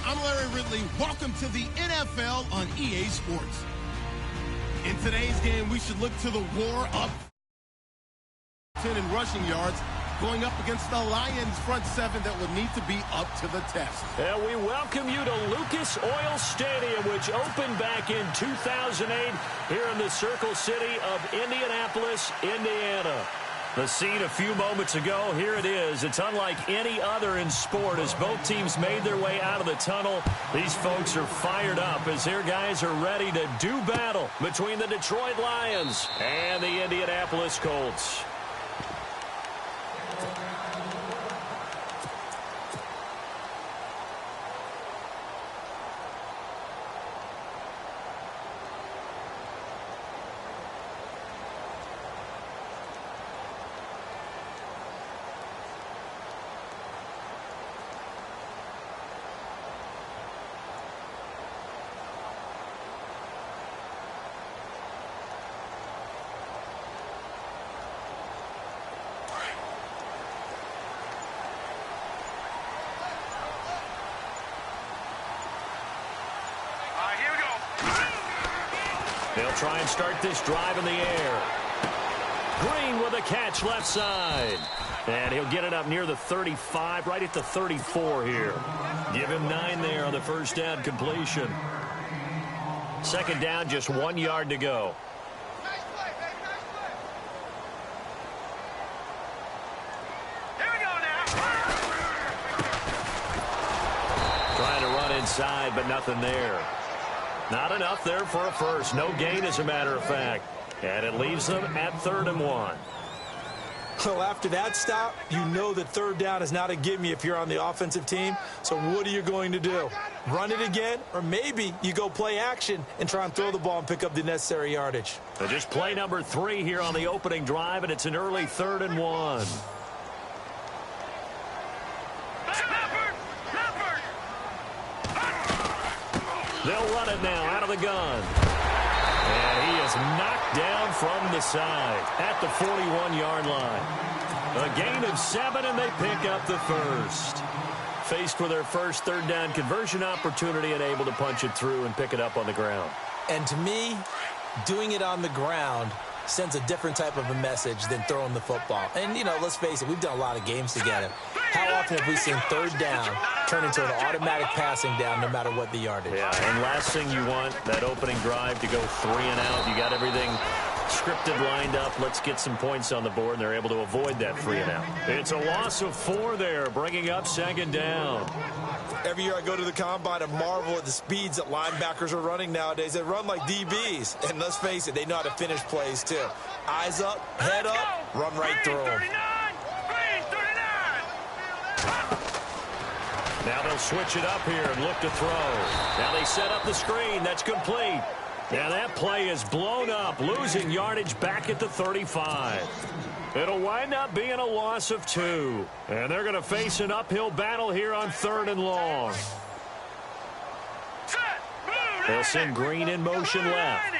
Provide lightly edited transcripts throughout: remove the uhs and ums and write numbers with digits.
I'm Larry Ridley. Welcome to the NFL on EA Sports. In today's game, we should look to the war up 10 in rushing yards, going up against the Lions front seven that would need to be up to the test. And we welcome you to Lucas Oil Stadium, which opened back in 2008 here in the Circle City of Indianapolis, Indiana. The scene a few moments ago, here it is. It's unlike any other in sport as both teams made their way out of the tunnel. These folks are fired up as their guys are ready to do battle between the Detroit Lions and the Indianapolis Colts. They'll try and start this drive in the air. Green with a catch left side. And he'll get it up near the 35, right at the 34 here. Give him 9 there on the first down completion. Second down, just 1 yard to go. Nice play, baby, nice play. Here we go now. Trying to run inside, but nothing there. Not enough there for a first. No gain, as a matter of fact. And it leaves them at 3rd and 1. Well, after that stop, you know that third down is not a gimme if you're on the offensive team. So what are you going to do? Run it again? Or maybe you go play action and try and throw the ball and pick up the necessary yardage. So just play number 3 here on the opening drive, and it's an early 3rd and 1. They'll run it now out of the gun. And he is knocked down from the side at the 41-yard line. A gain of 7, and they pick up the first. Faced with their first third down conversion opportunity and able to punch it through and pick it up on the ground. And to me, doing it on the ground sends a different type of a message than throwing the football. And, you know, let's face it, we've done a lot of games together. How often have we seen third down turn into an automatic passing down no matter what the yardage? Yeah, and last thing you want, that opening drive to go 3 and out. You got everything scripted, lined up. Let's get some points on the board, and they're able to avoid that 3 and out. It's a loss of 4 there, bringing up 2nd down. Every year I go to the combine and marvel at the speeds that linebackers are running nowadays. They run like DBs. And let's face it, they know how to finish plays too. Eyes up, head up, run right through them. Now they'll switch it up here and look to throw. Now they set up the screen. That's complete. Now that play is blown up, losing yardage back at the 35. It'll wind up being a loss of 2. And they're going to face an uphill battle here on 3rd and long. They'll send Green in motion left.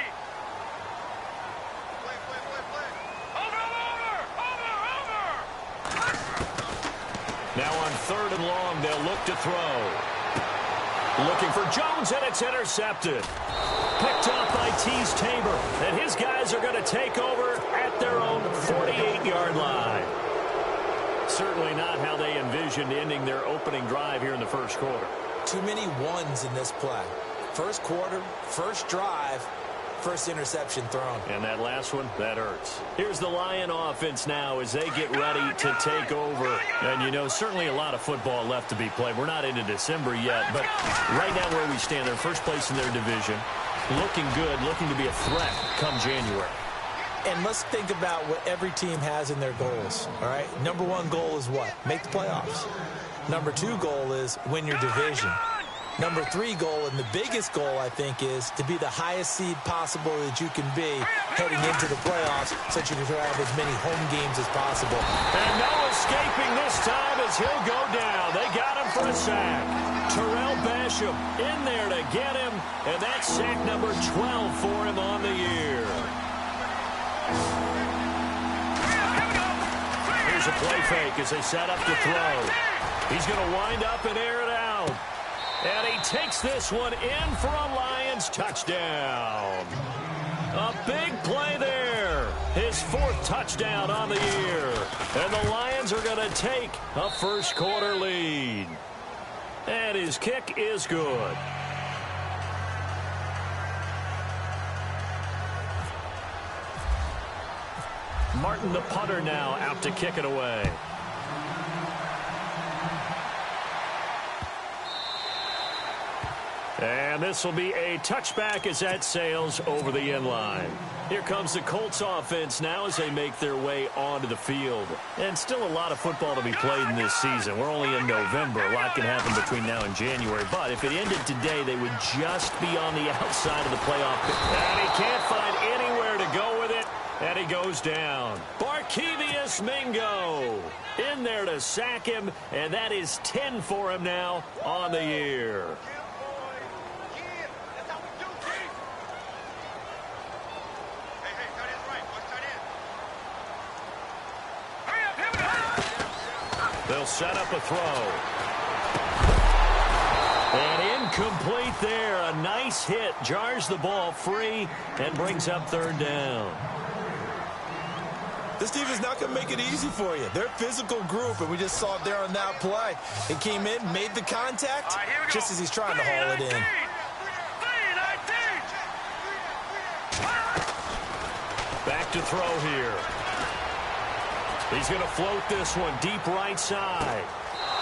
Now on 3rd and long, they'll look to throw. Looking for Jones, and it's intercepted. Picked off by Tease Tabor, and his guys are going to take over at their own 48-yard line. Certainly not how they envisioned ending their opening drive here in the first quarter. Too many ones in this play. First quarter, first drive, first interception thrown. And that last one, that hurts. Here's the Lion offense now as they get ready to take over. And, you know, certainly a lot of football left to be played. We're not into December yet, but right now where we stand, they're first place in their division. Looking good, looking to be a threat come January. And let's think about what every team has in their goals, all right? Number 1 goal is what? Make the playoffs. Number 2 goal is win your division. Number 3 goal, and the biggest goal, I think, is to be the highest seed possible that you can be heading into the playoffs so that you can have as many home games as possible. And no escaping this time as he'll go down. They got him for a sack. Terrell Basham in there to get him, and that's sack number 12 for him on the year. Here's a play fake as they set up to throw. He's going to wind up and air it out. And he takes this one in for a Lions touchdown. A big play there. His 4th touchdown on the year. And the Lions are going to take a first-quarter lead. And his kick is good. Martin, the punter, now out to kick it away. And this will be a touchback as that sails over the end line. Here comes the Colts offense now as they make their way onto the field. And still a lot of football to be played in this season. We're only in November. A lot can happen between now and January. But if it ended today, they would just be on the outside of the playoff. And he can't find anywhere to go with it. And he goes down. Barkevious Mingo in there to sack him. And that is 10 for him now on the year. They'll set up a throw. And incomplete there. A nice hit. Jars the ball free and brings up 3rd down. This team is not going to make it easy for you. They're a physical group, and we just saw it there on that play. He came in, made the contact, just as he's trying to haul it in. Back to throw here. He's going to float this one deep right side.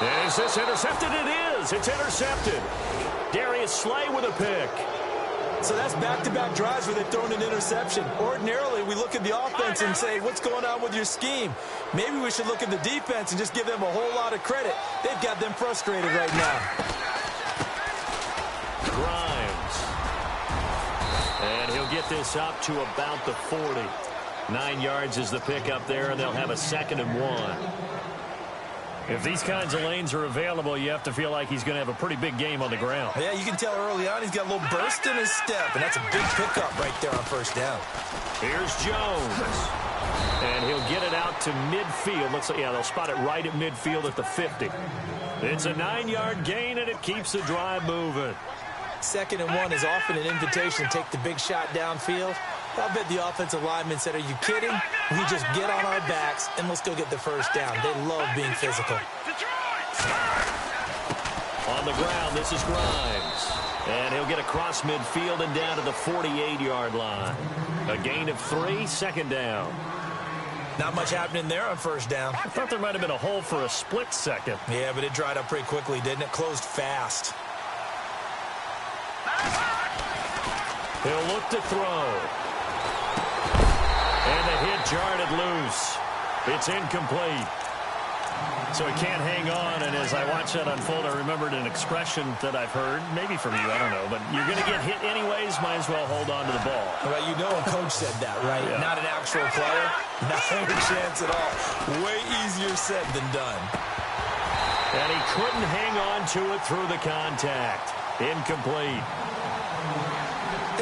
And is this intercepted? It is. It's intercepted. Darius Slay with a pick. So that's back-to-back drives where they've thrown an interception. Ordinarily, we look at the offense and say, what's going on with your scheme? Maybe we should look at the defense and just give them a whole lot of credit. They've got them frustrated right now. Grimes. And he'll get this up to about the 40. 9 yards is the pickup there, and they'll have a 2nd and 1. If these kinds of lanes are available, you have to feel like he's going to have a pretty big game on the ground. Yeah, you can tell early on he's got a little burst in his step, and that's a big pickup right there on 1st down. Here's Jones. And he'll get it out to midfield. Looks like, yeah, they'll spot it right at midfield at the 50. It's a 9-yard gain, and it keeps the drive moving. 2nd and 1 is often an invitation to take the big shot downfield. I bet the offensive lineman said, are you kidding? We just get on our backs, and let's go get the 1st down. They love being physical. On the ground, this is Grimes. And he'll get across midfield and down to the 48-yard line. A gain of 3, 2nd down. Not much happening there on 1st down. I thought there might have been a hole for a split second. Yeah, but it dried up pretty quickly, didn't it? Closed fast. He'll look to throw. And the hit jarred it loose. It's incomplete. So he can't hang on, and as I watch that unfold, I remembered an expression that I've heard, maybe from you, I don't know, but you're going to get hit anyways, might as well hold on to the ball. Well, you know a coach said that, right? Yeah. Not an actual player. Not a chance at all. Way easier said than done. And he couldn't hang on to it through the contact. Incomplete.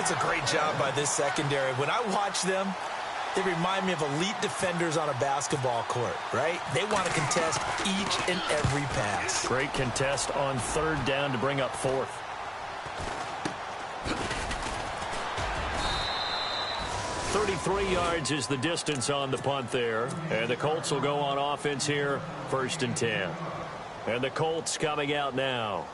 It's a great job by this secondary. When I watch them, they remind me of elite defenders on a basketball court, right? They want to contest each and every pass. Great contest on 3rd down to bring up 4th. .33 yards is the distance on the punt there. And the Colts will go on offense here, 1st and 10. And the Colts coming out now.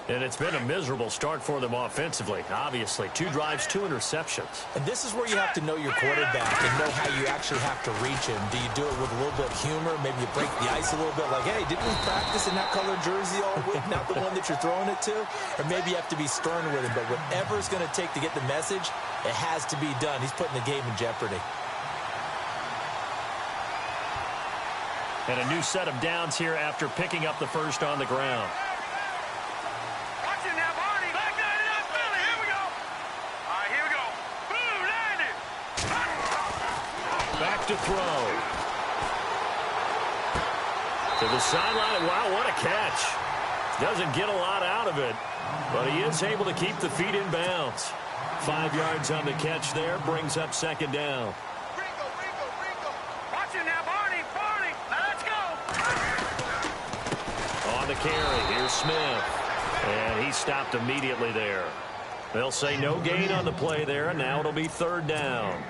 And it's been a miserable start for them offensively, obviously. 2 drives, 2 interceptions. And this is where you have to know your quarterback and know how you actually have to reach him. Do you do it with a little bit of humor? Maybe you break the ice a little bit like, hey, didn't we practice in that colored jersey all week? Not the one that you're throwing it to? Or maybe you have to be stern with him. But whatever it's going to take to get the message, it has to be done. He's putting the game in jeopardy. And a new set of downs here after picking up the 1st on the ground. Back to throw. To the sideline. Wow, what a catch. Doesn't get a lot out of it, but he is able to keep the feet in bounds. 5 yards on the catch there. Brings up 2nd down. Ringo. Watch it now, Barney. Now let's go. On the carry, here's Smith. And he stopped immediately there. They'll say no gain on the play there, and now it'll be third down.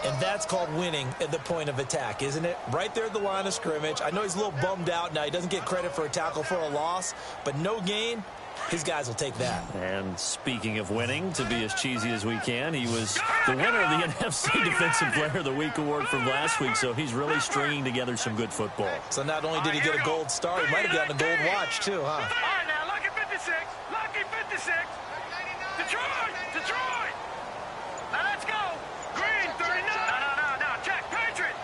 And that's called winning at the point of attack, isn't it? Right there at the line of scrimmage. I know he's a little bummed out now. He doesn't get credit for a tackle for a loss, but no gain, his guys will take that. And speaking of winning, to be as cheesy as we can, he was the winner of the NFC Defensive Player of the Week award from last week, so he's really stringing together some good football. So not only did he get a gold star, he might have gotten a gold watch too, huh? All right, now, lucky 56. Lucky 56. Detroit! Detroit! Now, let's go. Green, 39. No. Jack, Patriot.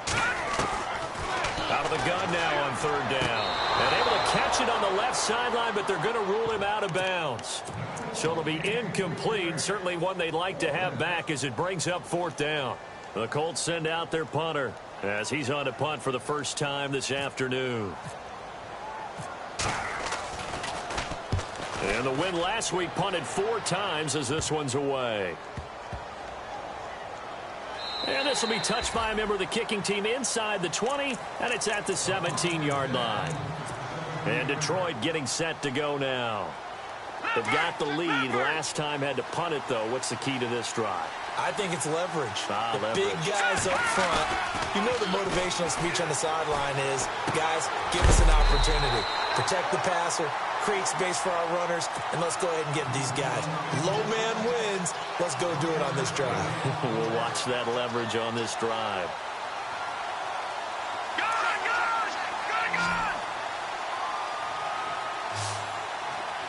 Out of the gun now on third down. And able to catch it on the left sideline, but they're going to rule him out of bounds. So it'll be incomplete. Certainly one they'd like to have back as it brings up fourth down. The Colts send out their punter as he's on to punt for the first time this afternoon. And the win last week punted 4 times as this one's away. And this will be touched by a member of the kicking team inside the 20, and it's at the 17-yard line. And Detroit getting set to go now. They've got the lead. Last time had to punt it, though. What's the key to this drive? I think it's leverage. Leverage. Big guys up front. You know the motivational speech on the sideline is, guys, give us an opportunity. Protect the passer, create space for our runners, and let's go ahead and get these guys. Low man wins. Let's go do it on this drive. We'll watch that leverage on this drive.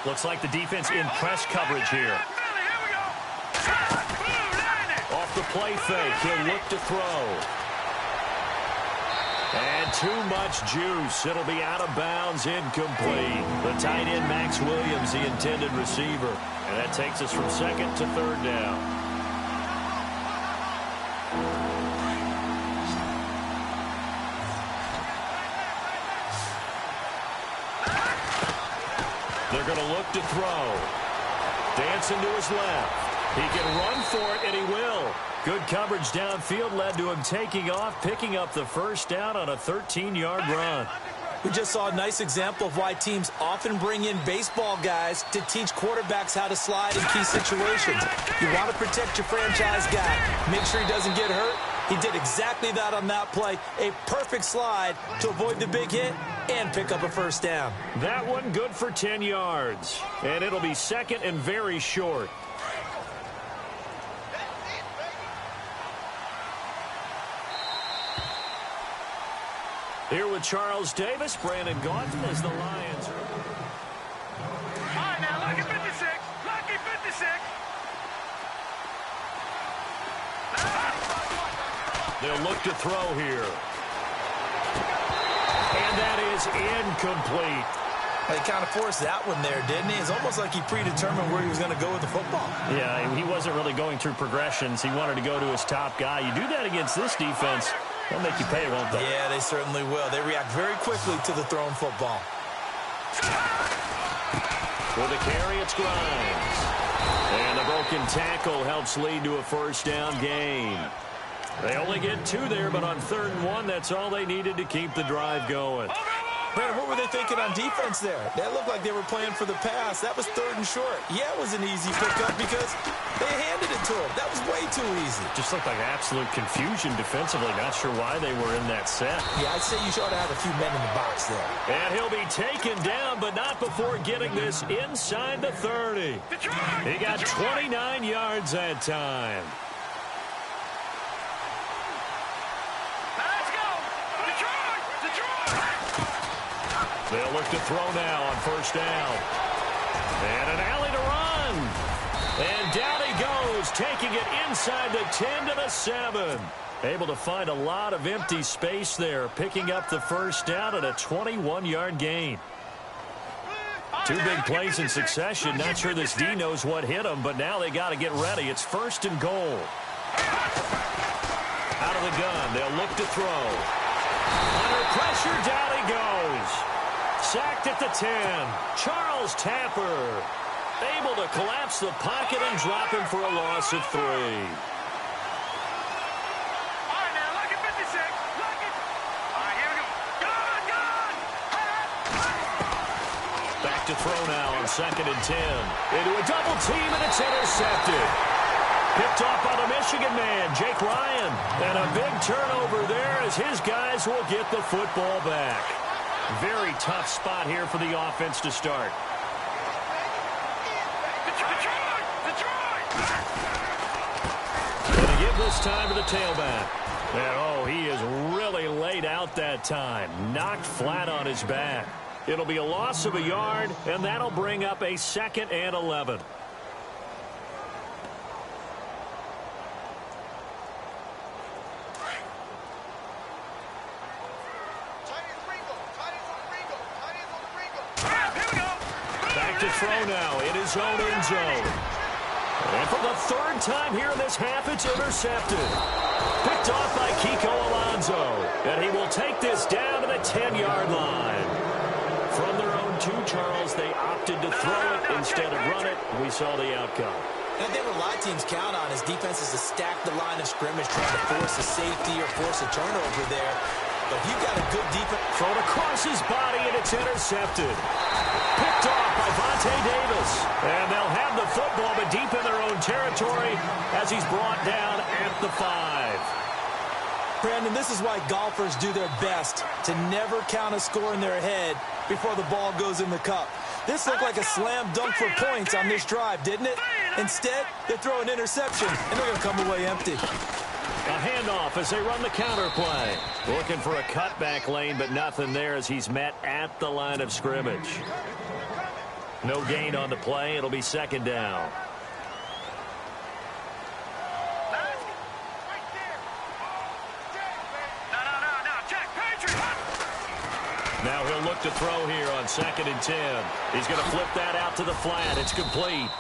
Looks like the defense in press coverage here. Off the play fake, he'll look to throw. And too much juice. It'll be out of bounds, incomplete. The tight end, Max Williams, the intended receiver. And that takes us from second to third down. They're going to look to throw. Dancing to his left. He can run for it, and he will. Good coverage downfield led to him taking off, picking up the first down on a 13-yard run. We just saw a nice example of why teams often bring in baseball guys to teach quarterbacks how to slide in key situations. You want to protect your franchise guy. Make sure he doesn't get hurt. He did exactly that on that play. A perfect slide to avoid the big hit and pick up a first down. That one good for 10 yards. And it'll be second and very short. Here with Charles Davis, Brandon Gaunton as the Lions. All right, now, lucky 56. Lucky 56. They'll look to throw here. And that is incomplete. He kind of forced that one there, didn't he? It's almost like he predetermined where he was going to go with the football. Yeah, he wasn't really going through progressions. He wanted to go to his top guy. You do that against this defense, they'll make you pay, won't they? Yeah, they certainly will. They react very quickly to the thrown football. For the carry, it's Grimes. And the broken tackle helps lead to a first down gain. They only get 2 there, but on 3rd and 1, that's all they needed to keep the drive going. Brandon, what were they thinking on defense there? That looked like they were playing for the pass. That was 3rd and short. Yeah, it was an easy pickup because they handed it to him. That was way too easy. Just looked like absolute confusion defensively. Not sure why they were in that set. Yeah, I'd say you ought to have a few men in the box there. And he'll be taken down, but not before getting this inside the 30. He got 29 yards that time. They'll look to throw now on first down. And an alley to run. And down he goes, taking it inside the 10 to the 7. Able to find a lot of empty space there, picking up the first down at a 21-yard gain. 2 big plays in succession. Not sure this D knows what hit him, but now they got to get ready. It's 1st and goal. Out of the gun, they'll look to throw. Under pressure, down he goes. Sacked at the 10. Charles Tapper able to collapse the pocket and drop him for a loss of 3. to throw now on 2nd and 10. Into a double team, and it's intercepted. Picked off by the Michigan man, Jake Ryan. And a big turnover there as his guys will get the football back. Very tough spot here for the offense to start. Going to give this time to the tailback. And, oh, he is really laid out that time. Knocked flat on his back. It'll be a loss of a yard, and that'll bring up a 2nd and 11. Back to throw now in his own end zone. And for the 3rd time here in this half, it's intercepted. Picked off by Kiko Alonso. And he will take this down to the 10-yard line. From their own 2, Charles, they opted to throw it instead of run it. We saw the outcome. And I think what a lot of teams count on is defenses to stack the line of scrimmage, trying to force a safety or force a turnover there. But if you've got a good defense... Thrown across his body, and it's intercepted. Picked off by Vontae Davis. And they'll have the football, but deep in their own territory as he's brought down at the 5. Brandon, this is why golfers do their best to never count a score in their head before the ball goes in the cup. This looked like a slam dunk for points on this drive, didn't it? Instead, they throw an interception, and they're going to come away empty. A handoff as they run the counter play. Looking for a cutback lane, but nothing there as he's met at the line of scrimmage. No gain on the play. It'll be 2nd down. Now he'll look to throw here on 2nd and 10. He's going to flip that out to the flat. It's complete.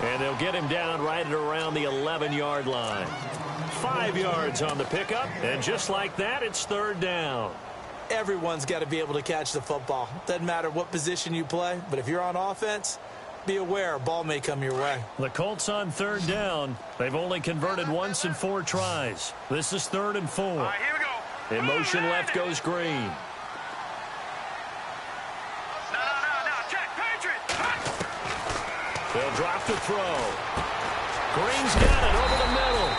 And they'll get him down right at around the 11-yard line. 5 yards on the pickup, and just like that, it's 3rd down. Everyone's got to be able to catch the football. Doesn't matter what position you play, but if you're on offense, be aware a ball may come your way. The Colts on 3rd down. They've only converted once in 4 tries. This is 3rd and 4. All right, here we go. In motion left goes Green. They'll drop the throw. Green's got it over the middle.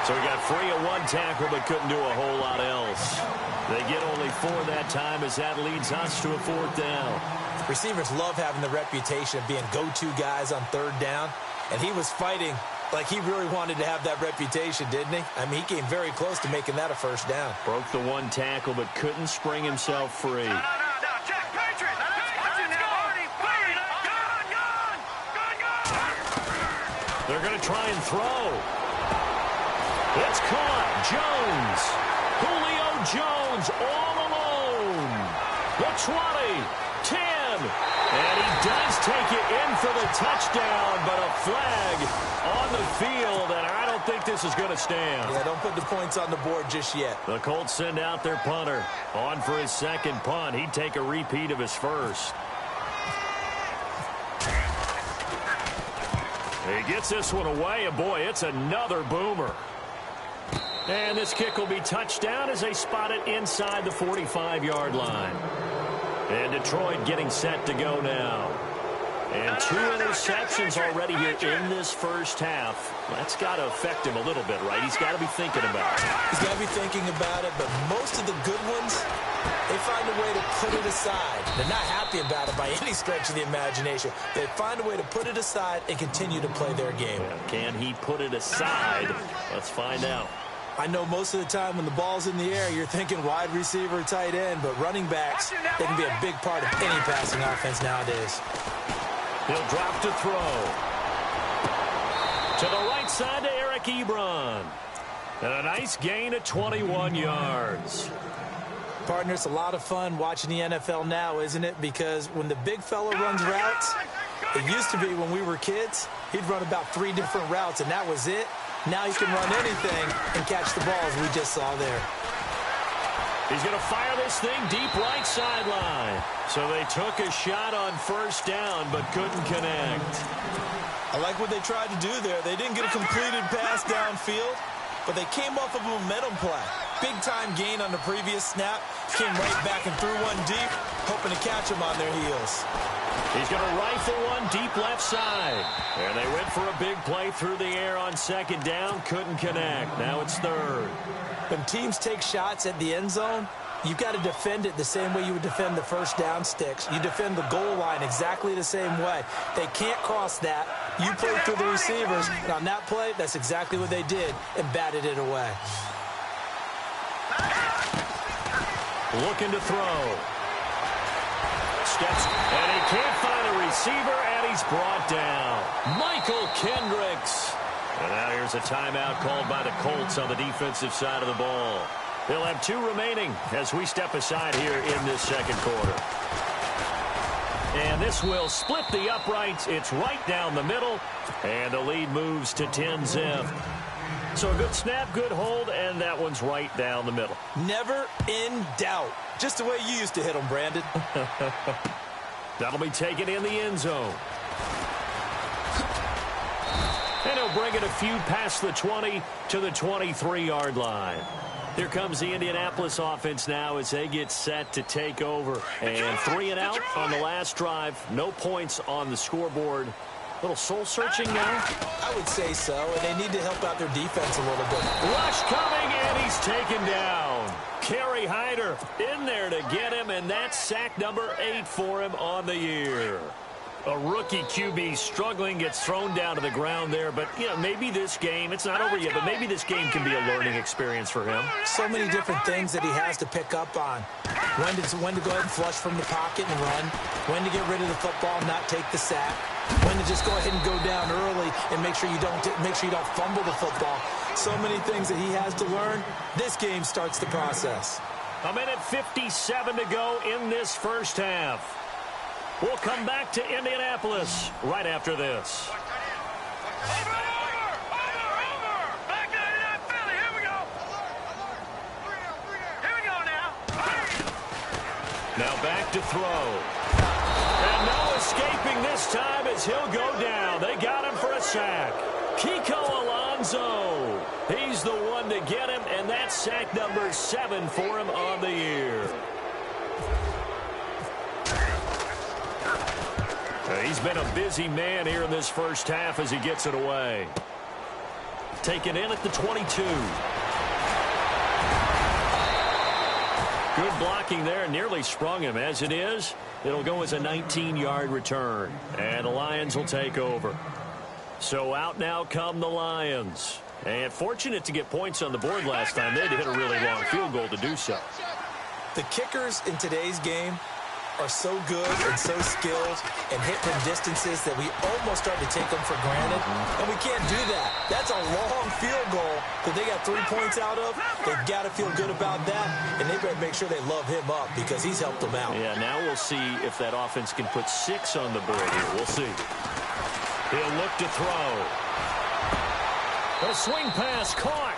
So he got free of 1 tackle but couldn't do a whole lot else. They get only 4 that time as that leads us to a 4th down. Receivers love having the reputation of being go-to guys on 3rd down. And he was fighting like he really wanted to have that reputation, didn't he? I mean, he came very close to making that a 1st down. Broke the 1 tackle but couldn't spring himself free. They're going to try and throw. It's caught. Jones. Julio Jones all alone. The 20, 10. And he does take it in for the touchdown, but a flag on the field, and I don't think this is going to stand. Yeah, don't put the points on the board just yet. The Colts send out their punter. On for his 2nd punt. He'd take a repeat of his 1st. He gets this one away, and boy, it's another boomer. And this kick will be touchdown as they spot it inside the 45-yard line. And Detroit getting set to go now. And 2 interceptions already here in this 1st half. That's got to affect him a little bit, right? He's got to be thinking about it. He's got to be thinking about it, but most of the good ones, they find a way to put it aside. They're not happy about it by any stretch of the imagination. They find a way to put it aside and continue to play their game. Can he put it aside? Let's find out. I know most of the time when the ball's in the air, you're thinking wide receiver, tight end, but running backs, they can be a big part of any passing offense nowadays. He'll drop to throw. To the right side to Eric Ebron. And a nice gain of 21 yards. Partner, it's a lot of fun watching the NFL now, isn't it? Because when the big fella runs routes, it used to be when we were kids, he'd run about 3 different routes, and that was it. Now he can run anything and catch the balls we just saw there. He's going to fire this thing deep right sideline. So they took a shot on 1st down but couldn't connect. I like what they tried to do there. They didn't get a completed pass downfield. but they came off of a momentum play. Big-time gain on the previous snap. Came right back and threw one deep, hoping to catch them on their heels. He's going to rifle one deep left side. And they went for a big play through the air on second down. Couldn't connect. Now it's third. When teams take shots at the end zone, you've got to defend it the same way you would defend the first down sticks. You defend the goal line exactly the same way. They can't cross that. You play through the receivers. And on that play, that's exactly what they did and batted it away. Looking to throw. Steps, and he can't find a receiver, and he's brought down. Michael Kendricks. And now here's a timeout called by the Colts on the defensive side of the ball. They'll have 2 remaining as we step aside here in this second quarter. And this will split the uprights. It's right down the middle, and the lead moves to 10-zip. So a good snap, good hold, and that one's right down the middle. Never in doubt. Just the way you used to hit them, Brandon. That'll be taken in the end zone. And he'll bring it a few past the 20 to the 23-yard line. Here comes the Indianapolis offense now as they get set to take over. And 3 and out on the last drive. No points on the scoreboard. A little soul-searching now? I would say so, and they need to help out their defense a little bit. Rush coming, and he's taken down. Kerry Hyder in there to get him, and that's sack number 8 for him on the year. A rookie QB struggling, gets thrown down to the ground there. But, you know, maybe this game, it's not over yet, but maybe this game can be a learning experience for him. So many different things that he has to pick up on. When to go ahead and flush from the pocket and run. When to get rid of the football and not take the sack. When to just go ahead and go down early and make sure you don't fumble the football. So many things that he has to learn. This game starts the process. A minute 57 to go in this first half. We'll come back to Indianapolis right after this. Over! Back to 99 Philly, here we go! Here we go now! Now back to throw. And no escaping this time as he'll go down. They got him for a sack. Kiko Alonso. He's the one to get him, and that's sack number 7 for him on the year. He's been a busy man here in this first half as he gets it away. Taken in at the 22. Good blocking there. Nearly sprung him. As it is, it'll go as a 19-yard return. And the Lions will take over. So out now come the Lions. And fortunate to get points on the board last time. They had to hit a really long field goal to do so. The kickers in today's game are so good and so skilled and hit from distances that we almost start to take them for granted. And we can't do that. That's a long field goal that they got 3 points out of. They've got to feel good about that, and they better make sure they love him up because he's helped them out. Yeah, now we'll see if that offense can put 6 on the board here. We'll see. He'll look to throw. A swing pass caught.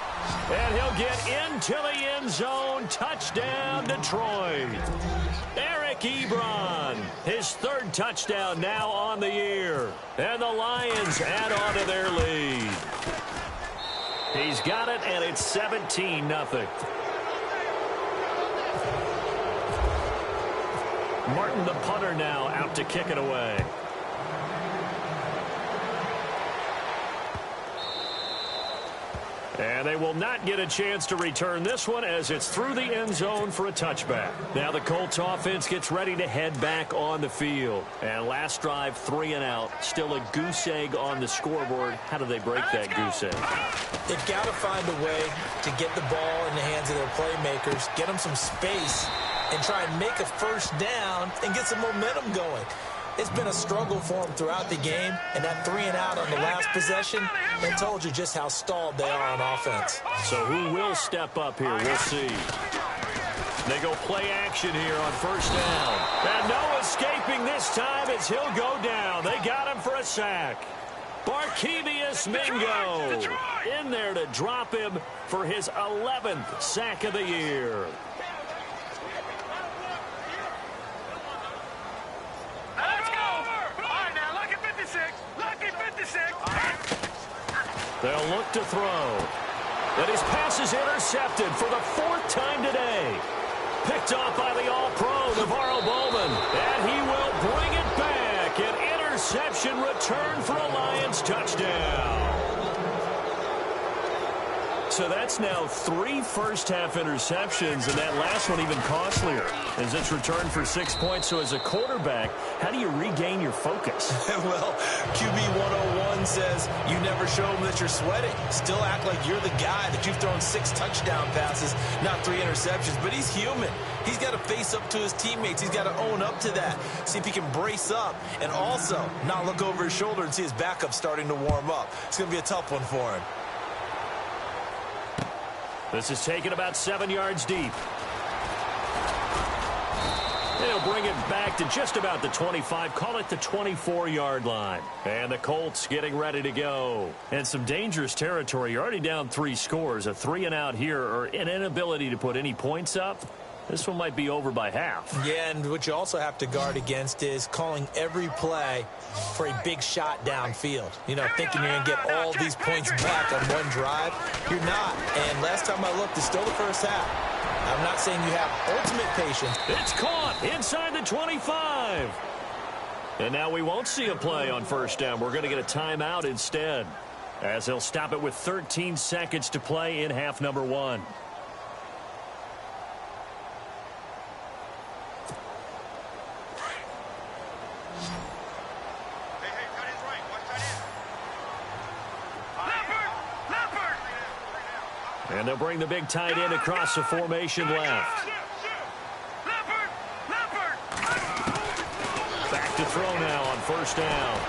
And he'll get into the end zone. Touchdown, Detroit. Eric Ebron, his 3rd touchdown now on the year. And the Lions add on to their lead. He's got it, and it's 17-0. Martin, the punter, now out to kick it away. And they will not get a chance to return this one as it's through the end zone for a touchback. Now the Colts offense gets ready to head back on the field. And last drive, 3 and out. Still a goose egg on the scoreboard. How do they break that goose egg? They've got to find a way to get the ball in the hands of their playmakers, get them some space, and try and make a first down and get some momentum going. It's been a struggle for them throughout the game, and that 3 and out on the last possession, that told you just how stalled they are on offense. So who will step up here? We'll see. They go play action here on first down. And no escaping this time as he'll go down. They got him for a sack. Barkevius Mingo in there to drop him for his 11th sack of the year. They'll look to throw. And his pass is intercepted for the 4th time today. Picked off by the All-Pro, Navarro Bowman. And he will bring it back. An interception return for a Lions touchdown. So that's now 3 first-half interceptions, and that last one even costlier as it's returned for 6 points. So as a quarterback, how do you regain your focus? Well, QB 101 says you never show them that you're sweating. Still act like you're the guy, that you've thrown 6 touchdown passes, not 3 interceptions. But he's human. He's got to face up to his teammates. He's got to own up to that. See if he can brace up and also not look over his shoulder and see his backup starting to warm up. It's going to be a tough one for him. This is taken about 7 yards deep. They'll bring it back to just about the 25, call it the 24-yard line. And the Colts getting ready to go. And some dangerous territory. You're already down 3 scores. A 3-and-out here, or an inability to put any points up. This one might be over by half. Yeah, and what you also have to guard against is calling every play for a big shot downfield. You know, thinking you're going to get all these points back on one drive. You're not. And last time I looked, it's still the first half. I'm not saying you have ultimate patience. It's caught inside the 25. And now we won't see a play on first down. We're going to get a timeout instead, as they'll stop it with 13 seconds to play in half number 1. And they'll bring the big tight end across the formation left. Back to throw now on first down.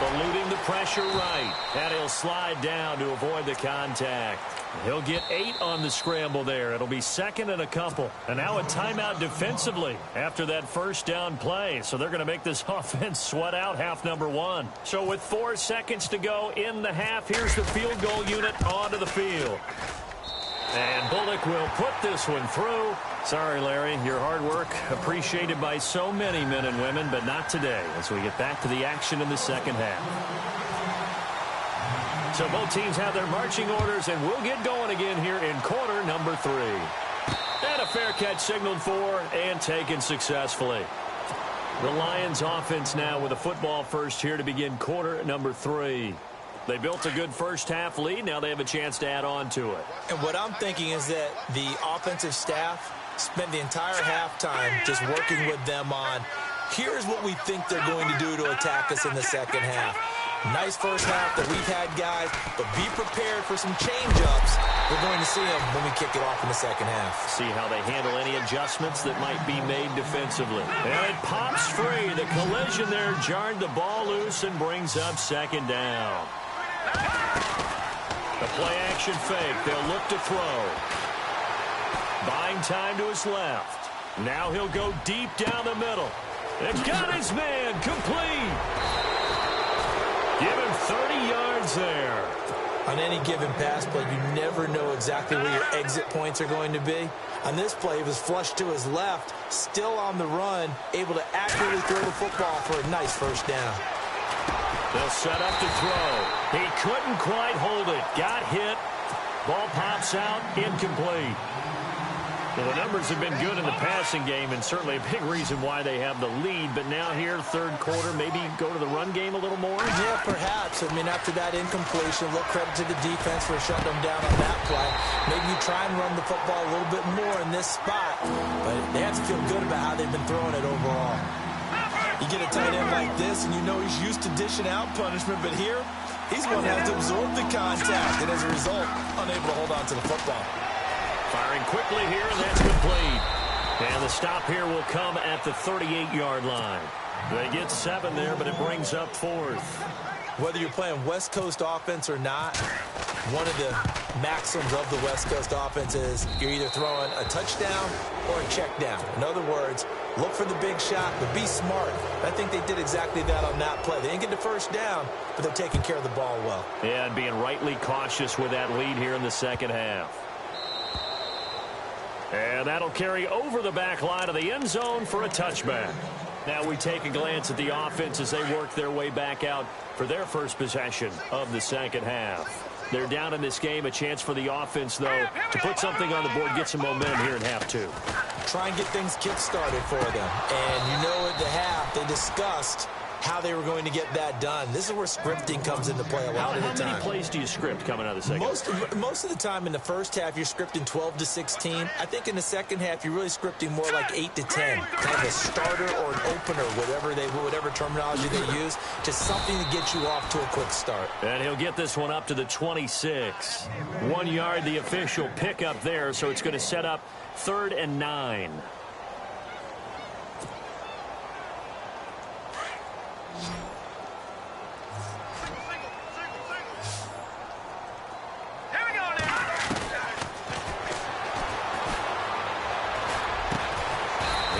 Eluding the pressure right. And he'll slide down to avoid the contact. He'll get 8 on the scramble there. It'll be second and a couple. And now a timeout defensively after that first down play. So they're going to make this offense sweat out half number 1. So with 4 seconds to go in the half, here's the field goal unit onto the field. And Bullock will put this one through. Sorry, Larry, your hard work appreciated by so many men and women, but not today as we get back to the action in the second half. So both teams have their marching orders, and we'll get going again here in quarter number 3. And a fair catch signaled for and taken successfully. The Lions offense now with a football first here to begin quarter number 3. They built a good first half lead. Now they have a chance to add on to it. And what I'm thinking is that the offensive staff spent the entire halftime just working with them on, here's what we think they're going to do to attack us in the second half. Nice first half that we've had, guys, but be prepared for some change-ups. We're going to see them when we kick it off in the second half. See how they handle any adjustments that might be made defensively. And it pops free. The collision there jarred the ball loose and brings up second down. The play-action fake. They'll look to throw. Buying time to his left. Now he'll go deep down the middle. And got his man complete. Give him 30 yards there. On any given pass play, you never know exactly where your exit points are going to be. On this play, it was flushed to his left, still on the run, able to accurately throw the football for a nice first down. They'll set up to throw. He couldn't quite hold it. Got hit. Ball pops out. Incomplete. Well, the numbers have been good in the passing game, and certainly a big reason why they have the lead. But now here, third quarter, maybe go to the run game a little more? Yeah, perhaps. I mean, after that incompletion, a little credit to the defense for shutting them down on that play. Maybe you try and run the football a little bit more in this spot. But they have to feel good about how they've been throwing it overall. You get a tight end like this, and you know he's used to dishing out punishment. But here, he's going to have to absorb the contact, and as a result, unable to hold on to the football. Firing quickly here, and that's complete. And the stop here will come at the 38-yard line. They get 7 there, but it brings up 4th. Whether you're playing West Coast offense or not, one of the maxims of the West Coast offense is you're either throwing a touchdown or a check down. In other words, look for the big shot, but be smart. I think they did exactly that on that play. They didn't get the first down, but they're taking care of the ball well. Yeah, and being rightly cautious with that lead here in the second half. And that'll carry over the back line of the end zone for a touchback. Now we take a glance at the offense as they work their way back out for their first possession of the second half. They're down in this game. A chance for the offense, though, to put something on the board, get some momentum here in half two. Try and get things kick-started for them. And you know at the half, they discussed how they were going to get that done. This is where scripting comes into play a lot of the time. How many plays do you script coming out of the second? Most of the time in the first half, you're scripting 12 to 16. I think in the second half, you're really scripting more like 8 to 10. Kind of a starter or an opener, whatever terminology they use. Just something to get you off to a quick start. And he'll get this one up to the 26. 1 yard, the official pickup there, so it's going to set up 3rd and 9.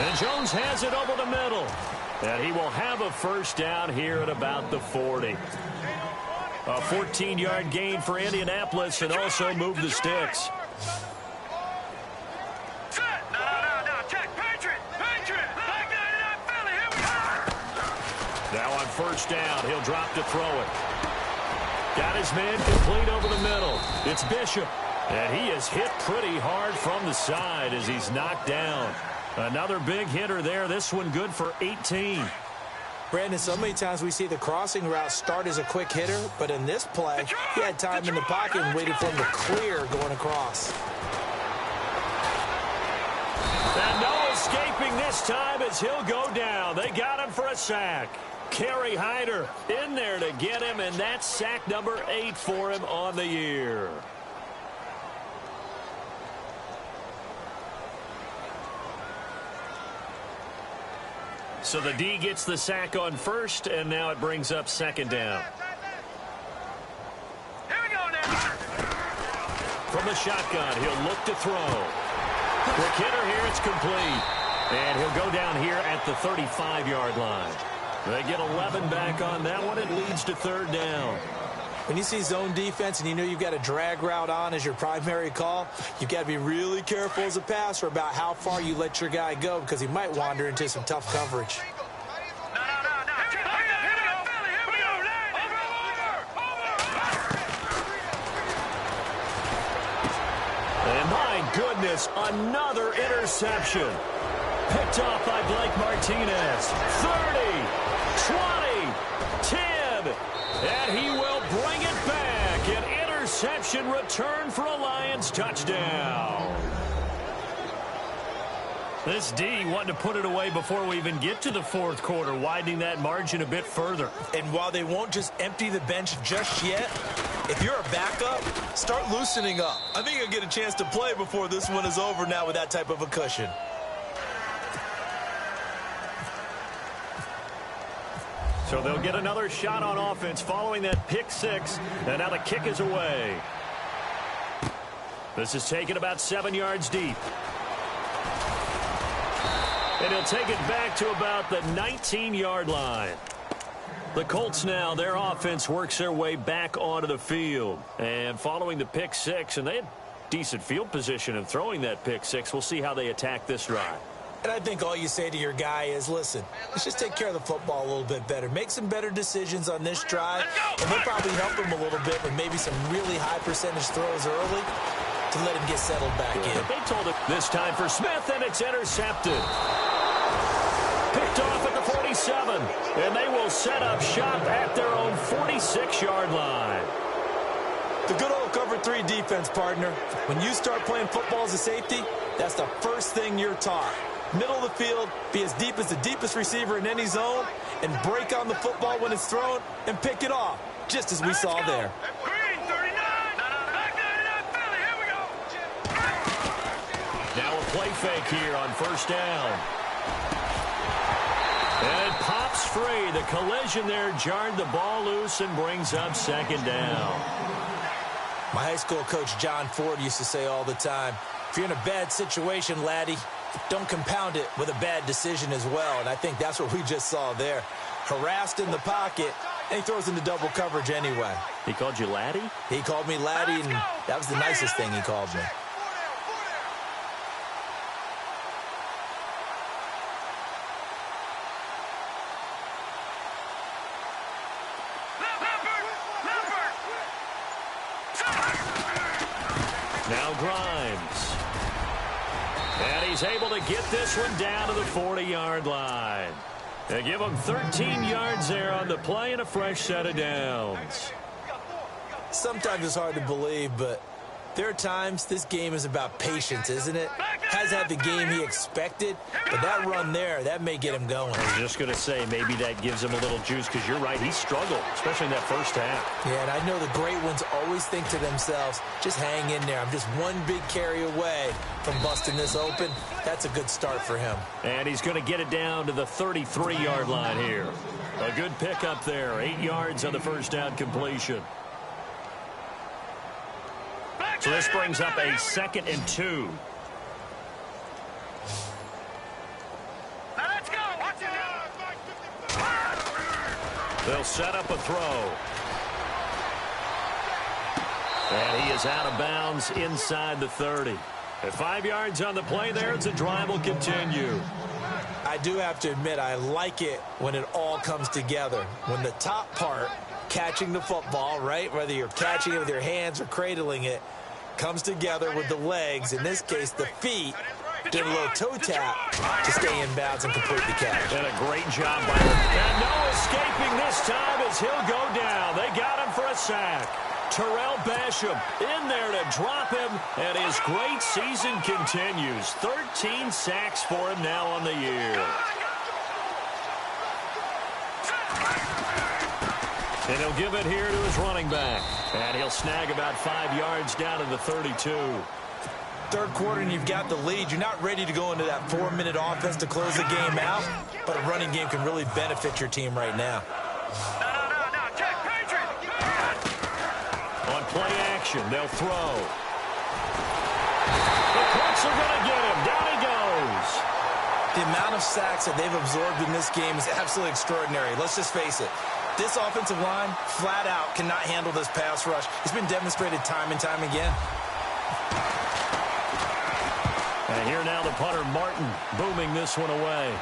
And Jones has it over the middle. And he will have a first down here at about the 40. A 14-yard gain for Indianapolis and also move the sticks. Now on first down, he'll drop to throw it. Got his man complete over the middle. It's Bishop. And he is hit pretty hard from the side as he's knocked down. Another big hitter there. This one good for 18. Brandon, so many times we see the crossing route start as a quick hitter, but in this play, he had time in the pocket and waited for him to clear going across. And no escaping this time as he'll go down. They got him for a sack. Kerry Hyder in there to get him, and that's sack number 8 for him on the year. So the D gets the sack on first, and now it brings up 2nd down. Here we go now. From the shotgun, he'll look to throw. Quick hitter here, it's complete. And he'll go down here at the 35-yard line. They get 11 back on that one. It leads to 3rd down. When you see zone defense and you know you've got a drag route on as your primary call, you've got to be really careful as a passer about how far you let your guy go because he might wander into some tough coverage. And my goodness, another interception. Picked off by Blake Martinez. 30, 20, 10, and he will bring it back. An interception return for a Lions touchdown. This D wanting to put it away before we even get to the 4th quarter, widening that margin a bit further. And while they won't just empty the bench just yet, if you're a backup, start loosening up. I think you'll get a chance to play before this one is over now with that type of a cushion. So they'll get another shot on offense following that pick 6, and now the kick is away. This is taken about 7 yards deep. And he'll take it back to about the 19-yard line. The Colts now, their offense works their way back onto the field. And following the pick 6, and they had decent field position in throwing that pick 6. We'll see how they attack this drive. And I think all you say to your guy is, listen, let's just take care of the football a little bit better. Make some better decisions on this drive, and we'll probably help him a little bit with maybe some really high percentage throws early to let him get settled back in. They told it this time for Smith, and it's intercepted. Picked off at the 47, and they will set up shop at their own 46-yard line. The good old cover 3 defense, partner. When you start playing football as a safety, that's the first thing you're taught. Middle of the field, be as deep as the deepest receiver in any zone, and break on the football when it's thrown and pick it off, just as we saw there. Green, 39. Back 99, Philly. Here we go. Now a play fake here on first down. And it pops free. The collision there jarred the ball loose and brings up 2nd down. My high school coach, John Ford, used to say all the time, if you're in a bad situation, laddie, don't compound it with a bad decision as well. And I think that's what we just saw there. Harassed in the pocket, and he throws into double coverage anyway. He called you laddie? He called me laddie, and that was the nicest thing he called me. Now Grimes. And he's able to get this one down to the 40-yard line. They give him 13 yards there on the play and a fresh set of downs. Sometimes it's hard to believe, but there are times this game is about patience, isn't it? Has had the game he expected, but that run there, that may get him going. I was just going to say, maybe that gives him a little juice, because you're right, he struggled, especially in that first half. Yeah, and I know the great ones always think to themselves, just hang in there. I'm just one big carry away from busting this open. That's a good start for him. And he's going to get it down to the 33-yard line here. A good pickup there, 8 yards on the first down completion. So this brings up a 2nd and 2. Now let's go. They'll set up a throw. And he is out of bounds inside the 30. At 5 yards on the play there, the drive will continue. I do have to admit, I like it when it all comes together. When the top part, catching the football, right, whether you're catching it with your hands or cradling it, comes together with the legs, in this case the feet, did a little toe tap to stay in bounds and complete the catch. And a great job by him. And no escaping this time as he'll go down. They got him for a sack. Terrell Basham in there to drop him, and his great season continues. 13 sacks for him now on the year. And he'll give it here to his running back. And he'll snag about 5 yards down to the 32. Third quarter and you've got the lead. You're not ready to go into that 4-minute offense to close the game out, but a running game can really benefit your team right now. No, check, Patriot. On play action, they'll throw. The Colts are going to get him. Down he goes. The amount of sacks that they've absorbed in this game is absolutely extraordinary. Let's just face it. This offensive line, flat out, cannot handle this pass rush. It's been demonstrated time and time again. And here now the punter, Martin, booming this one away.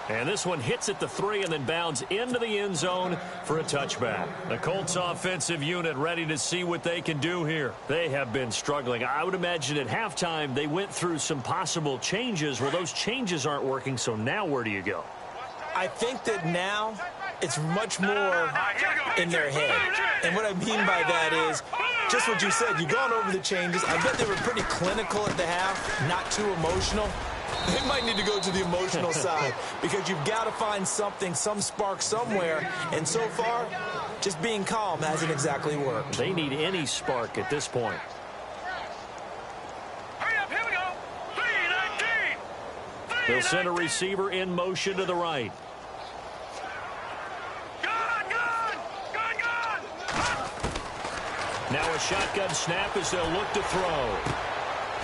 And this one hits at the 3 and then bounds into the end zone for a touchback. The Colts offensive unit ready to see what they can do here. They have been struggling. I would imagine at halftime they went through some possible changes. Well, those changes aren't working, so now where do you go? I think that now it's much more in their head. And what I mean by that is just what you said. You've gone over the changes. I bet they were pretty clinical at the half, not too emotional. They might need to go to the emotional side because you've got to find something, some spark somewhere. And so far, just being calm hasn't exactly worked. They need any spark at this point. Hurry up, here we go. 3-19. They'll send a receiver in motion to the right. Gun. Now a shotgun snap as they'll look to throw.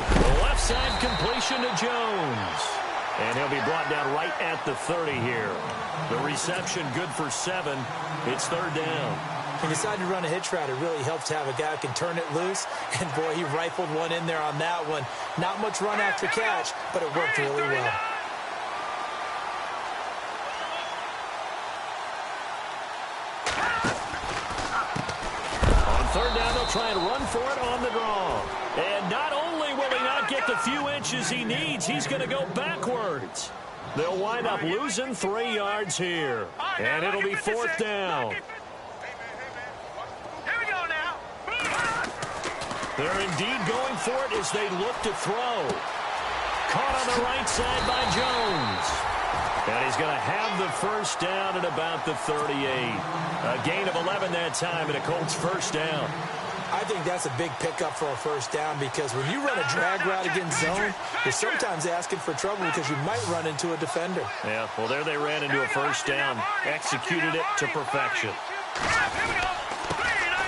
The left side completion to Jones. And he'll be brought down right at the 30 here. The reception good for 7. It's third down. When you decide to run a hitch route, it really helps to have a guy who can turn it loose. And, boy, he rifled one in there on that one. Not much run after catch, but it worked really well. On third down, they'll try and run for it on the draw. And not only will he not get the few inches he needs, he's going to go backwards. They'll wind up losing 3 yards here. And it'll be fourth down. Here we go now. They're indeed going for it as they look to throw. Caught on the right side by Jones. And he's going to have the first down at about the 38. A gain of 11 that time, and a Colts first down. I think that's a big pickup for a first down because when you run a drag route against zone, you're sometimes asking for trouble because you might run into a defender. Yeah, well, there they ran into a first down. Executed it to perfection.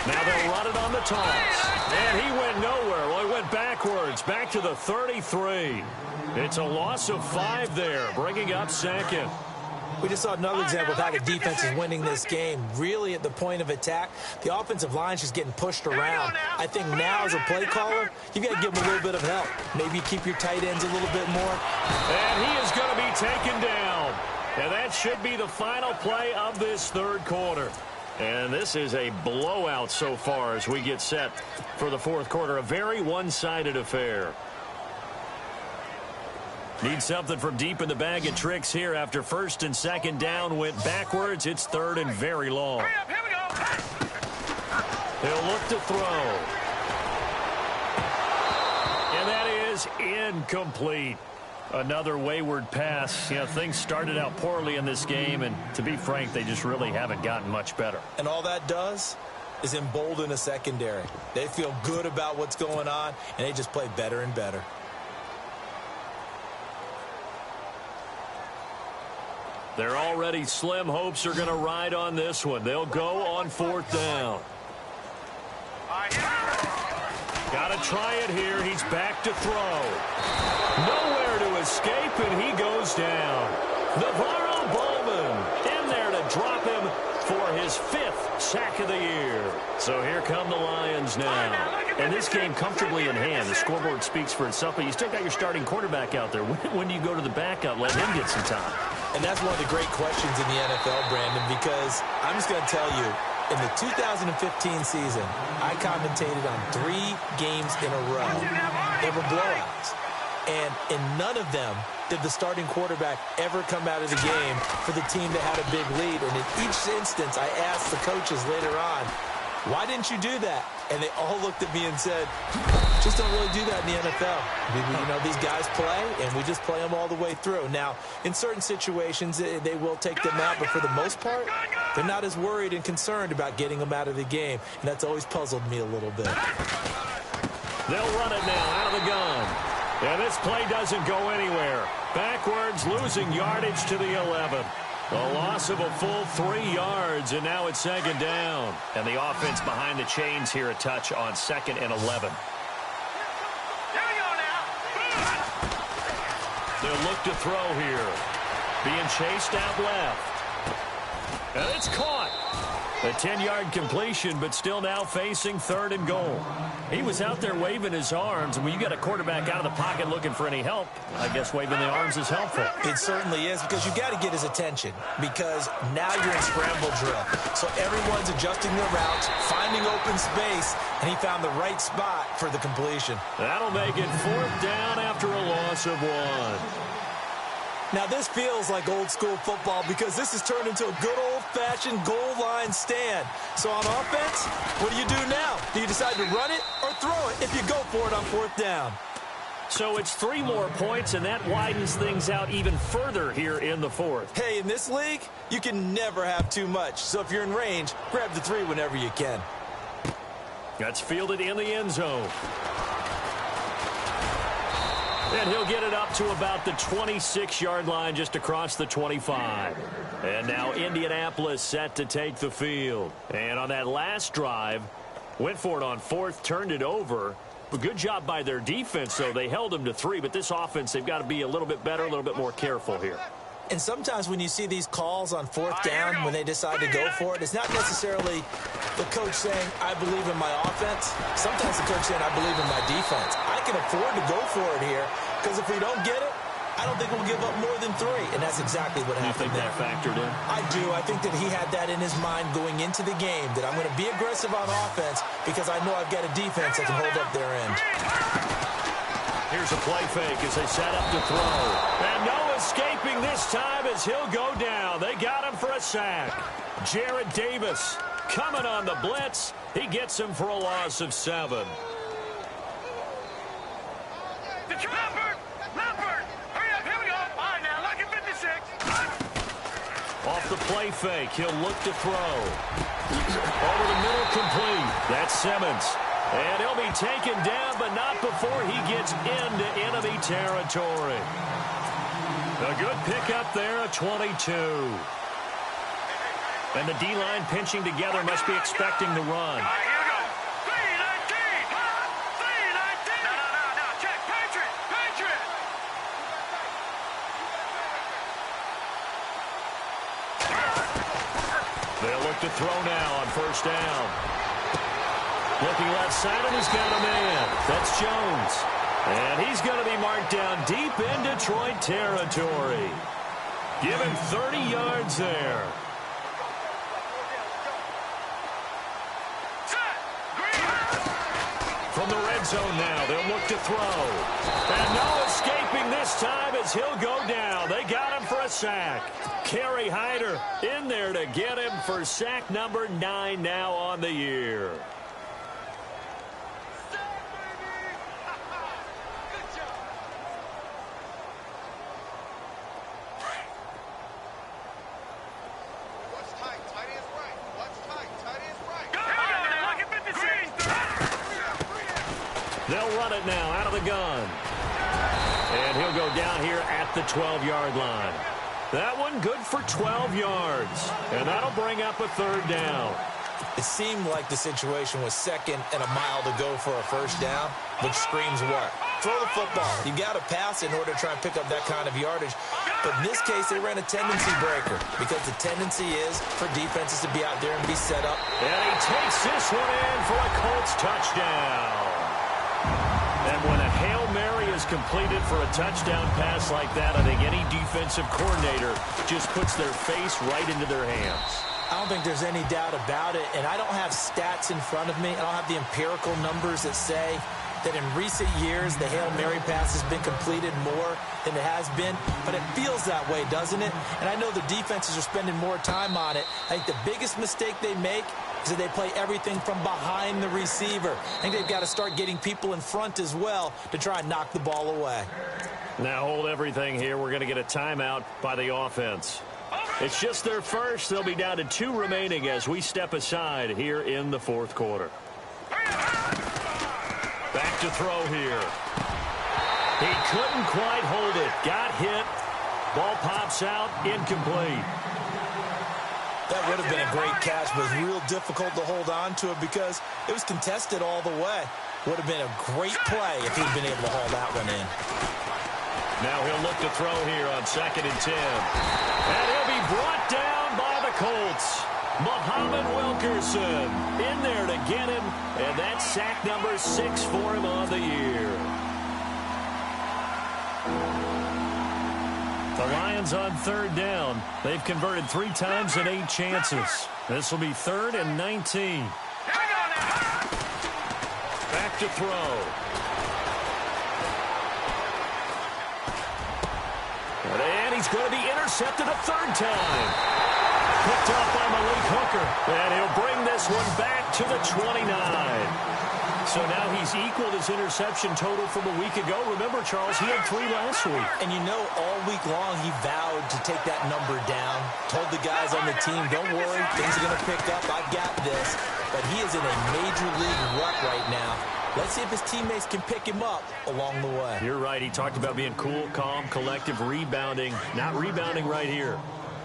Now they'll run it on the toss. And he went nowhere. Well, he went backwards, back to the 33. It's a loss of 5 there, bringing up second. We just saw another example of how the defense is winning this game. Really at the point of attack, the offensive line's just getting pushed around. I think now as a play caller, you've got to give them a little bit of help. Maybe keep your tight ends a little bit more. And he is going to be taken down. And that should be the final play of this third quarter. And this is a blowout so far as we get set for the fourth quarter. A very one-sided affair. Need something from deep in the bag of tricks here after first and second down went backwards. It's third and very long. Hurry up, here we go. He'll look to throw. And that is incomplete. Another wayward pass. You know, things started out poorly in this game, and to be frank, they just really haven't gotten much better. And all that does is embolden a secondary. They feel good about what's going on, and they just play better and better. Their already slim hopes are going to ride on this one. They'll go on fourth down. Got to try it here. He's back to throw. Nowhere to escape, and he goes down. Navarro Bowman in there to drop him for his 5th sack of the year. So here come the Lions now. And this game comfortably in hand. The scoreboard speaks for itself, but you still got your starting quarterback out there. When do you go to the backup? Let him get some time. And that's one of the great questions in the NFL, Brandon, because I'm just going to tell you, in the 2015 season, I commentated on 3 games in a row. They were blowouts. And in none of them did the starting quarterback ever come out of the game for the team that had a big lead. And in each instance, I asked the coaches later on, why didn't you do that? And they all looked at me and said, just don't really do that in the NFL. You know, these guys play, and we just play them all the way through. Now, in certain situations, they will take them out, but for the most part, they're not as worried and concerned about getting them out of the game, and that's always puzzled me a little bit. They'll run it now out of the gun. And this play doesn't go anywhere. Backwards, losing yardage to the 11. A loss of a full 3 yards, and now it's second down. And the offense behind the chains here a touch on 2nd and 11. Here we go now. They'll look to throw here. Being chased out left. And it's caught. A 10-yard completion, but still now facing 3rd and goal. He was out there waving his arms, and when you got a quarterback out of the pocket looking for any help, I guess waving the arms is helpful. It certainly is, because you've got to get his attention, because now you're in scramble drill. So everyone's adjusting their routes, finding open space, and he found the right spot for the completion. That'll make it 4th down after a loss of 1. Now, this feels like old-school football because this has turned into a good old-fashioned goal line stand. So on offense, what do you do now? Do you decide to run it or throw it if you go for it on 4th down? So it's 3 more points, and that widens things out even further here in the 4th. Hey, in this league, you can never have too much. So if you're in range, grab the 3 whenever you can. That's fielded in the end zone. And he'll get it up to about the 26-yard line just across the 25. And now Indianapolis set to take the field. And on that last drive, went for it on 4th, turned it over. A good job by their defense, though. They held them to 3, but this offense, they've got to be a little bit better, a little bit more careful here. And sometimes when you see these calls on 4th down, when they decide to go for it, it's not necessarily the coach saying, I believe in my offense. Sometimes the coach saying, I believe in my defense. I can afford to go for it here, because if we don't get it, I don't think we'll give up more than 3. And that's exactly what happened there. You think that factored in? I do. I think that he had that in his mind going into the game, that I'm going to be aggressive on offense because I know I've got a defense that can hold up their end. Here's a play fake as they set up to throw. And no escaping this time as he'll go down. They got him for a sack. Jarrett Davis coming on the blitz. He gets him for a loss of 7. Off the play fake, he'll look to throw. Over the middle, complete. That's Simmons. And he'll be taken down, but not before he gets into enemy territory. A good pickup there, a 22. And the D-line pinching together, must be expecting the run. They'll look to throw now on 1st down. Looking left side, and he's got a man. That's Jones. And he's going to be marked down deep in Detroit territory. Give him 30 yards there. from the red zone now. They'll look to throw. And no escaping this time as he'll go down. They got him for a sack. Kerry Hyder in there to get him for sack number 9 now on the year. They'll run it now out of the gun. And he'll go down here at the 12-yard line. That one good for 12 yards. And that'll bring up a third down. It seemed like the situation was second and a mile to go for a first down, which screams what? Throw the football. You got to pass in order to try and pick up that kind of yardage. But in this case, they ran a tendency breaker because the tendency is for defenses to be out there and be set up. And he takes this one in for a Colts touchdown. And when a Hail Mary is completed for a touchdown pass like that, I think any defensive coordinator just puts their face right into their hands. I don't think there's any doubt about it, and I don't have stats in front of me. I don't have the empirical numbers that say that in recent years the Hail Mary pass has been completed more than it has been, but it feels that way, doesn't it? And I know the defenses are spending more time on it. I think the biggest mistake they make is that they play everything from behind the receiver. I think they've got to start getting people in front as well to try and knock the ball away. Now hold everything here. We're going to get a timeout by the offense. It's just their first. They'll be down to 2 remaining as we step aside here in the fourth quarter. Back to throw here. He couldn't quite hold it. Got hit. Ball pops out. Incomplete. That would have been a great catch, but it was real difficult to hold on to it because it was contested all the way. Would have been a great play if he'd been able to haul that one in. Now he'll look to throw here on 2nd and 10. And he'll be brought down by the Colts. Muhammad Wilkerson in there to get him, and that's sack number 6 for him on the year. The Lions on 3rd down. They've converted 3 times and 8 chances. This will be 3rd and 19. Back to throw. And he's going to be intercepted a 3rd time. Picked up by Malik Hooker. And he'll bring this one back to the 29. So now he's equaled his interception total from a week ago. Remember, Charles, he had 3 last week. And you know, all week long he vowed to take that number down. Told the guys on the team, don't worry, things are going to pick up. I've got this. But he is in a major league rut right now. Let's see if his teammates can pick him up along the way. You're right. He talked about being cool, calm, collective, rebounding. Not rebounding right here.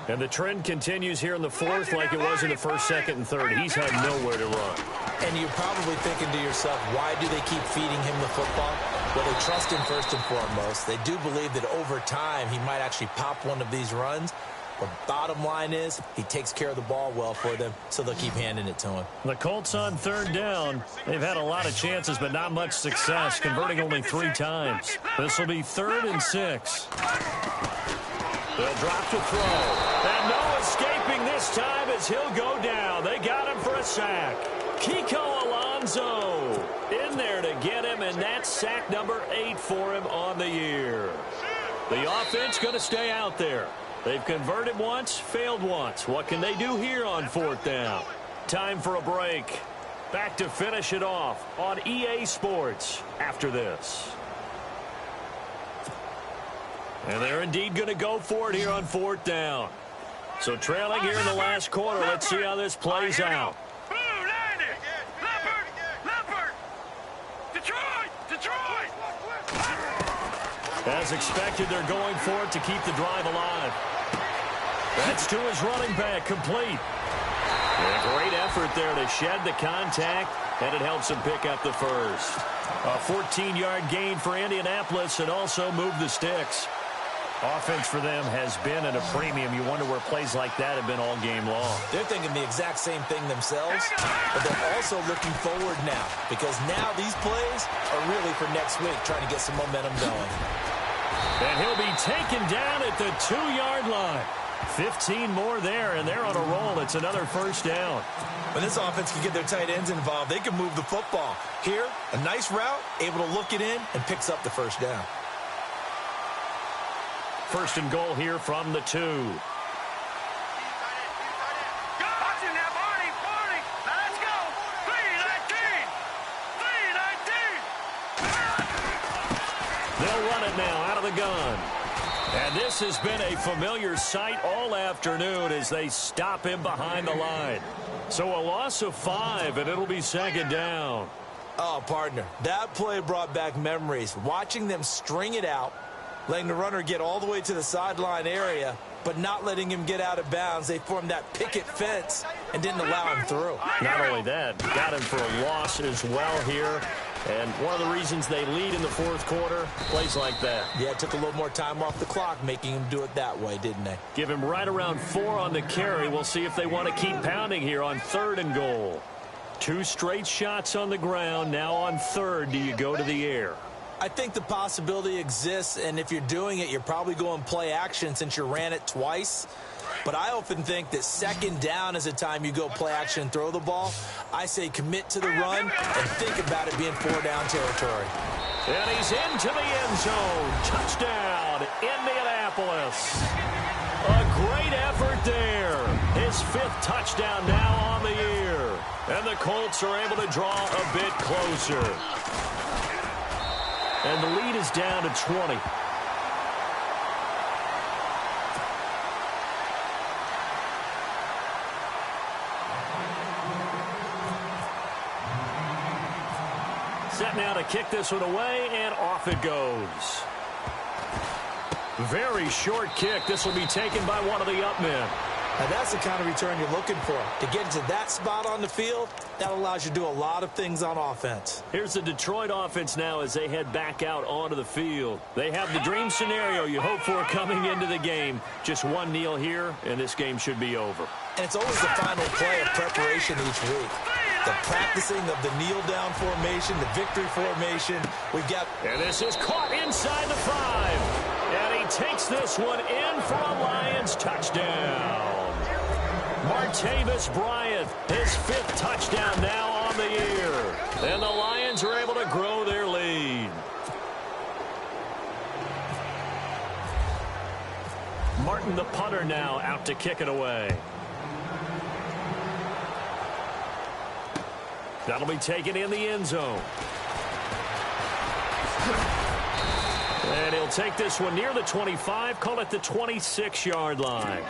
And the trend continues here in the 4th like it was in the 1st, 2nd, and 3rd. He's had nowhere to run. And you're probably thinking to yourself, why do they keep feeding him the football? Well, they trust him first and foremost. They do believe that over time he might actually pop one of these runs. But bottom line is he takes care of the ball well for them, so they'll keep handing it to him. The Colts on 3rd down. They've had a lot of chances, but not much success, converting only 3 times. This will be 3rd and 6. They'll drop to throw. And no escaping this time as he'll go down. They got him for a sack. Kiko Alonso in there to get him, and that's sack number 8 for him on the year. The offense going to stay out there. They've converted once, failed once. What can they do here on 4th down? Time for a break. Back to finish it off on EA Sports after this. And they're indeed going to go for it here on 4th down. So trailing here in the last quarter. Let's see how this plays out. As expected, they're going for it to keep the drive alive. That's to his running back, complete. And a great effort there to shed the contact, and it helps him pick up the first. A 14-yard gain for Indianapolis and also move the sticks. Offense for them has been at a premium. You wonder where plays like that have been all game long. They're thinking the exact same thing themselves, but they're also looking forward now because now these plays are really for next week, trying to get some momentum going. And he'll be taken down at the 2-yard line. 15 more there, and they're on a roll. It's another first down. When this offense can get their tight ends involved, they can move the football. Here, a nice route, able to look it in, and picks up the first down. First and goal here from the 2. They'll run it now out of the gun. And this has been a familiar sight all afternoon as they stop him behind the line. So a loss of 5, and it'll be second down. Oh, partner, that play brought back memories. Watching them string it out, letting the runner get all the way to the sideline area, but not letting him get out of bounds. They formed that picket fence and didn't allow him through. Not only that, got him for a loss as well here. And one of the reasons they lead in the fourth quarter, plays like that. Yeah, it took a little more time off the clock, making him do it that way, didn't they? Give him right around 4 on the carry. We'll see if they want to keep pounding here on 3rd and goal. 2 straight shots on the ground. Now on 3rd, do you go to the air? I think the possibility exists, and if you're doing it, you're probably going play action since you ran it twice. But I often think that 2nd down is the time you go play action and throw the ball. I say commit to the run and think about it being 4-down territory. And he's into the end zone. Touchdown, Indianapolis. A great effort there. His 5th touchdown now on the year. And the Colts are able to draw a bit closer. And the lead is down to 20. Set now to kick this one away, and off it goes. Very short kick. This will be taken by one of the up men. Now that's the kind of return you're looking for. To get to that spot on the field, that allows you to do a lot of things on offense. Here's the Detroit offense now as they head back out onto the field. They have the dream scenario you hope for coming into the game. Just one kneel here, and this game should be over. And it's always the final play of preparation each week. The practicing of the kneel-down formation, the victory formation. We've got... And this is caught inside the 5. And he takes this one in for a Lions touchdown. Martavis Bryant, his 5th touchdown now on the year. And the Lions are able to grow their lead. Martin, the punter, now out to kick it away. That'll be taken in the end zone. And he'll take this one near the 25, call it the 26-yard line.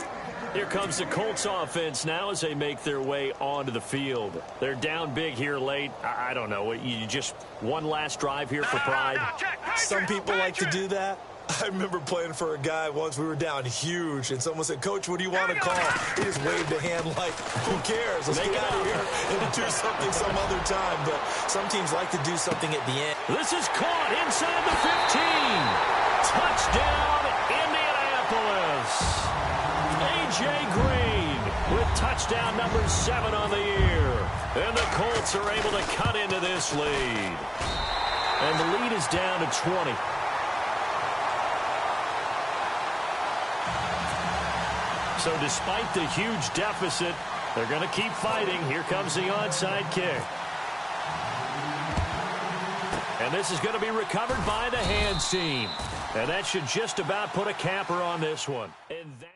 Here comes the Colts offense now as they make their way onto the field. They're down big here late. I don't know. You just one last drive here for pride? Some people like to do that. I remember playing for a guy once. We were down huge, and someone said, "Coach, what do you want to call?" He just waved a hand like, who cares? Let's get out of here and do something some other time. But some teams like to do something at the end. This is caught inside the 15. Touchdown, Indianapolis. A.J. Green with touchdown number 7 on the year. And the Colts are able to cut into this lead. And the lead is down to 20. So despite the huge deficit, they're going to keep fighting. Here comes the onside kick. And this is going to be recovered by the hands team. And that should just about put a capper on this one. And that